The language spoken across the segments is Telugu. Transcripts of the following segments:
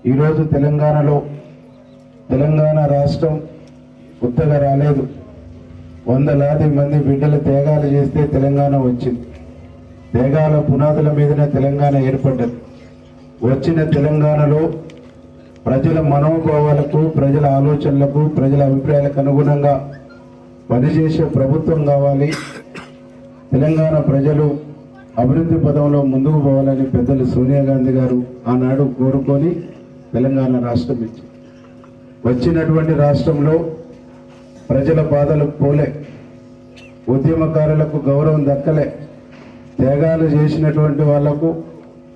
ఈరోజు తెలంగాణ రాష్ట్రం కొత్తగా రాలేదు. వందలాది మంది బిడ్డలు త్యాగాలు చేస్తే తెలంగాణ వచ్చింది. త్యాగాల పునాదుల మీదనే తెలంగాణ ఏర్పడ్డది. వచ్చిన తెలంగాణలో ప్రజల మనోభావాలకు, ప్రజల ఆలోచనలకు, ప్రజల అభిప్రాయాలకు అనుగుణంగా పనిచేసే ప్రభుత్వం కావాలి. తెలంగాణ ప్రజలు అభివృద్ధి పదంలో ముందుకు పోవాలని పెద్దలు సోనియా గాంధీ గారు ఆనాడు కోరుకొని తెలంగాణ రాష్ట్రం ఇచ్చింది. వచ్చినటువంటి రాష్ట్రంలో ప్రజల బాధలకు పోలే, ఉద్యమకారులకు గౌరవం దక్కలే, త్యాగాలు చేసినటువంటి వాళ్లకు,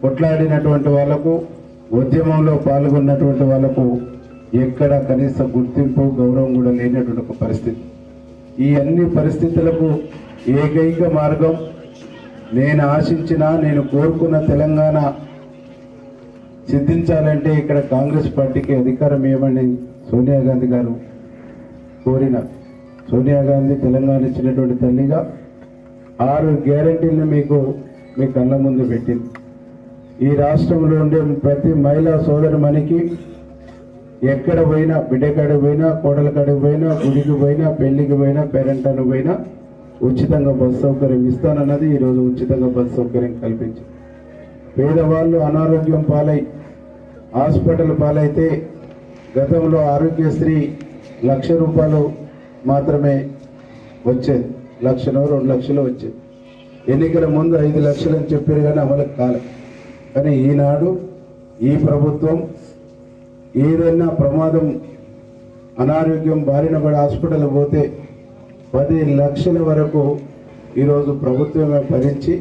కొట్లాడినటువంటి వాళ్లకు, ఉద్యమంలో పాల్గొన్నటువంటి వాళ్లకు ఎక్కడ కనీస గుర్తింపు, గౌరవం కూడా లేనటువంటి ఒక పరిస్థితి. ఈ అన్ని పరిస్థితులకు ఏకైక మార్గం, నేను ఆశించిన, నేను కోరుకున్న తెలంగాణ సిద్ధించాలంటే ఇక్కడ కాంగ్రెస్ పార్టీకి అధికారం ఇవ్వమని సోనియా గాంధీ గారు కోరిన. సోనియా గాంధీ తెలంగాణ ఇచ్చినటువంటి తల్లిగా 6 గ్యారెంటీలను మీ కళ్ళ ముందు పెట్టింది. ఈ రాష్ట్రంలో ఉండే ప్రతి మహిళా సోదరుమణికి ఎక్కడ పోయినా, బిడ్డ కాడికి పోయినా, కోడల కాడికి పోయినా, గుడికి పోయినా, పెళ్లికి పోయినా, పేరెంటానికి పోయినా ఉచితంగా బస్సు సౌకర్యం ఇస్తానన్నది ఈరోజు ఉచితంగా బస్సు సౌకర్యం కల్పించింది. పేదవాళ్ళు అనారోగ్యం పాలై హాస్పిటల్ పాలైతే గతంలో ఆరోగ్యశ్రీ 1,00,000 రూపాయలు మాత్రమే వచ్చేది, 1,00,000 2 లక్షలు వచ్చేది. ఎన్నికల ముందు 5 లక్షలు అని చెప్పారు కానీ అమలుకు కాలే. కానీ ఈనాడు ఈ ప్రభుత్వం ఏదైనా ప్రమాదం, అనారోగ్యం బారిన పడి హాస్పిటల్ పోతే 10 లక్షల వరకు ఈరోజు ప్రభుత్వమే భరించి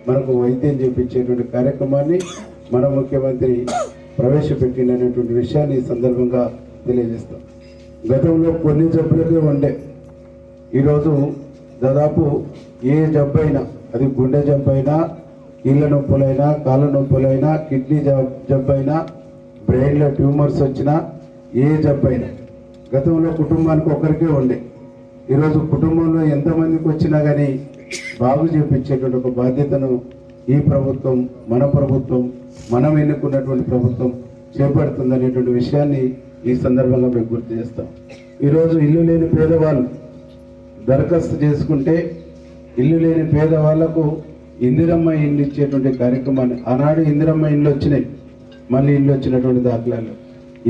మనకు వైద్యం చేయించేటువంటి కార్యక్రమాన్ని మన ముఖ్యమంత్రి ప్రవేశపెట్టినటువంటి విషయాన్ని ఈ సందర్భంగా తెలియజేస్తాం. గతంలో కొన్ని జబ్బులకే ఉండే, ఈరోజు దాదాపు ఏ జబ్బైనా, అది గుండె జబ్బైనా, కీళ్ళ నొప్పులైనా, కాళ్ళ నొప్పులైనా, కిడ్నీ జబ్బైనా, బ్రెయిన్లో ట్యూమర్స్ వచ్చినా, ఏ జబ్బైనా గతంలో కుటుంబానికి ఒకరికే ఉండే, ఈరోజు కుటుంబంలో ఎంతమందికి వచ్చినా కానీ బాగు చేయించేటువంటి ఒక బాధ్యతను ఈ ప్రభుత్వం, మన ప్రభుత్వం, మనం ఎన్నుకున్నటువంటి ప్రభుత్వం చేపడుతుందనేటువంటి విషయాన్ని ఈ సందర్భంగా మేము గుర్తు చేస్తాం. ఈరోజు ఇల్లు లేని పేదవాళ్ళు దరఖాస్తు చేసుకుంటే ఇల్లు లేని పేదవాళ్లకు ఇందిరమ్మ ఇల్లు ఇచ్చేటువంటి కార్యక్రమాన్ని, ఆనాడు ఇందిరమ్మ ఇల్లు వచ్చినాయి, మళ్ళీ ఇల్లు వచ్చినటువంటి దాఖలాలు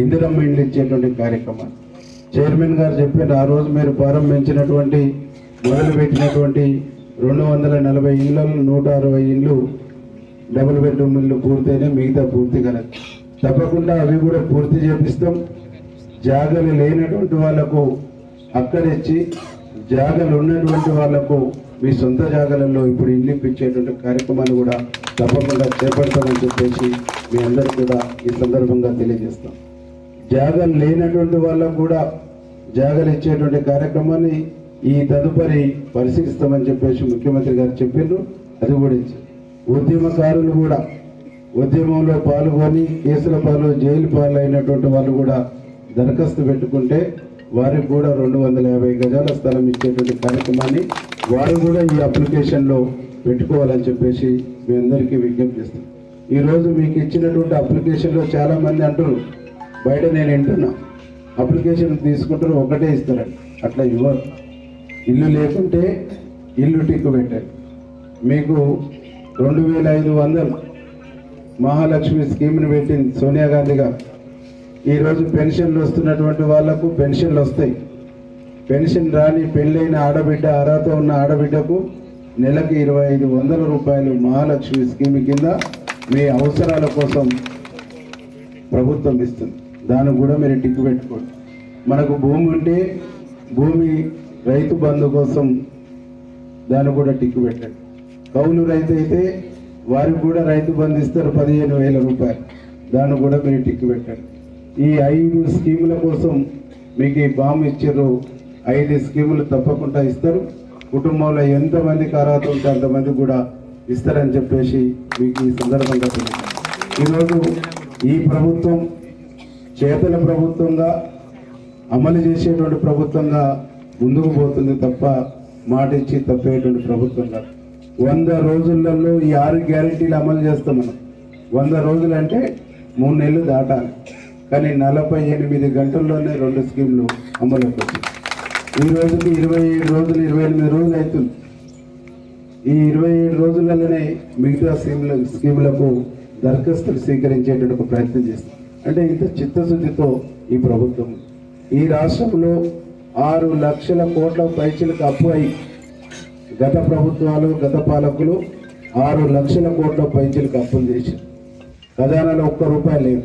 ఇందిరమ్మ ఇల్లు ఇచ్చేటువంటి కార్యక్రమాన్ని చైర్మన్ గారు చెప్పిన ఆ రోజు మీరు ప్రారంభించినటువంటి మొదలుపెట్టినటువంటి 240 ఇళ్లలో 160 ఇళ్ళు డబుల్ బెడ్రూమ్ ఇల్లు పూర్తయినా, మిగతా పూర్తి కలదు. తప్పకుండా అవి కూడా పూర్తి చేపిస్తాం. జాగలు లేనటువంటి వాళ్లకు అక్కడిచ్చి, జాగలు ఉన్నటువంటి వాళ్లకు మీ సొంత జాగలలో ఇప్పుడు ఇల్లు ఇప్పించేటువంటి కార్యక్రమాన్ని కూడా తప్పకుండా చేపడతామని చెప్పేసి మీ అందరికీ కూడా ఈ సందర్భంగా తెలియజేస్తాం. జాగలు లేనటువంటి వాళ్ళకు కూడా జాగలు ఇచ్చేటువంటి కార్యక్రమాన్ని ఈ తదుపరి పరిశీలిస్తామని చెప్పేసి ముఖ్యమంత్రి గారు చెప్పారు. అది కూడా ఇచ్చి ఉద్యమకారులు కూడా ఉద్యమంలో పాల్గొని కేసుల పాలు, జైలు పాలు అయినటువంటి వాళ్ళు కూడా దరఖాస్తు పెట్టుకుంటే వారికి కూడా 250 గజాల స్థలం ఇచ్చేటువంటి కార్యక్రమాన్ని వారు కూడా ఈ అప్లికేషన్లో పెట్టుకోవాలని చెప్పేసి మీ అందరికీ విజ్ఞప్తి చేస్తాం. ఈరోజు మీకు ఇచ్చినటువంటి అప్లికేషన్లో చాలామంది అంటారు, బయట నేను వింటున్నా, అప్లికేషన్ తీసుకుంటారు ఒకటే ఇస్తారండి. అట్లా ఇవ్వరు. ఇల్లు లేకుంటే ఇల్లు టిక్కు పెట్టారు. మీకు 2,500 మహాలక్ష్మి స్కీమ్ని పెట్టింది సోనియా గాంధీ గారు. ఈరోజు పెన్షన్లు వస్తున్నటువంటి వాళ్లకు పెన్షన్లు వస్తాయి. పెన్షన్ రాని పెళ్ళైన ఆడబిడ్డ, అర్హత ఉన్న ఆడబిడ్డకు నెలకు 2,500 రూపాయలు మహాలక్ష్మి స్కీమ్ కింద మీ అవసరాల కోసం ప్రభుత్వం ఇస్తుంది. దానికి కూడా మీరు టిక్కు పెట్టుకోండి. మనకు భూమి ఉంటే భూమి రైతు బంధు కోసం దాన్ని కూడా టిక్కు పెట్టండి. కౌలు రైతు అయితే వారికి కూడా రైతు బంధు ఇస్తారు 15,000 రూపాయలు, దాన్ని కూడా మీరు టిక్కు పెట్టండి. ఈ 5 స్కీముల కోసం మీకు ఈ బాంబు ఇచ్చారు. 5 స్కీములు తప్పకుండా ఇస్తారు. కుటుంబంలో ఎంతమందికి అర్హత ఉంటే అంతమంది కూడా ఇస్తారని చెప్పేసి మీకు ఈ సందర్భంగా తెలియదు. ఈరోజు ఈ ప్రభుత్వం చేతల ప్రభుత్వంగా, అమలు చేసేటువంటి ప్రభుత్వంగా ముందుకు పోతుంది తప్ప మాట ఇచ్చి తప్పేటువంటి ప్రభుత్వంగా. 100 రోజులలో ఈ 6 గ్యారెంటీలు అమలు చేస్తాం మనం. 100 రోజులు అంటే 3 నెలలు దాటాలి. కానీ 48 గంటల్లోనే 2 స్కీములు అమలులోకి వచ్చాయి. ఈ రోజుకి 27 రోజులు 28 రోజులు అవుతుంది. ఈ 27 రోజులలోనే మిగతా స్కీములకు దరఖాస్తులు స్వీకరించేటువంటి ఒక ప్రయత్నం చేస్తాం. అంటే ఇంత చిత్తశుద్ధితో ఈ ప్రభుత్వం ఈ రాష్ట్రంలో 6 లక్షల కోట్ల పైచలకు అప్పు అయి గత ప్రభుత్వాలు గత పాలకులు 6 లక్షల కోట్ల పైచలకు అప్పులు చేశారు. ఖజానాలో 1 రూపాయి లేదు.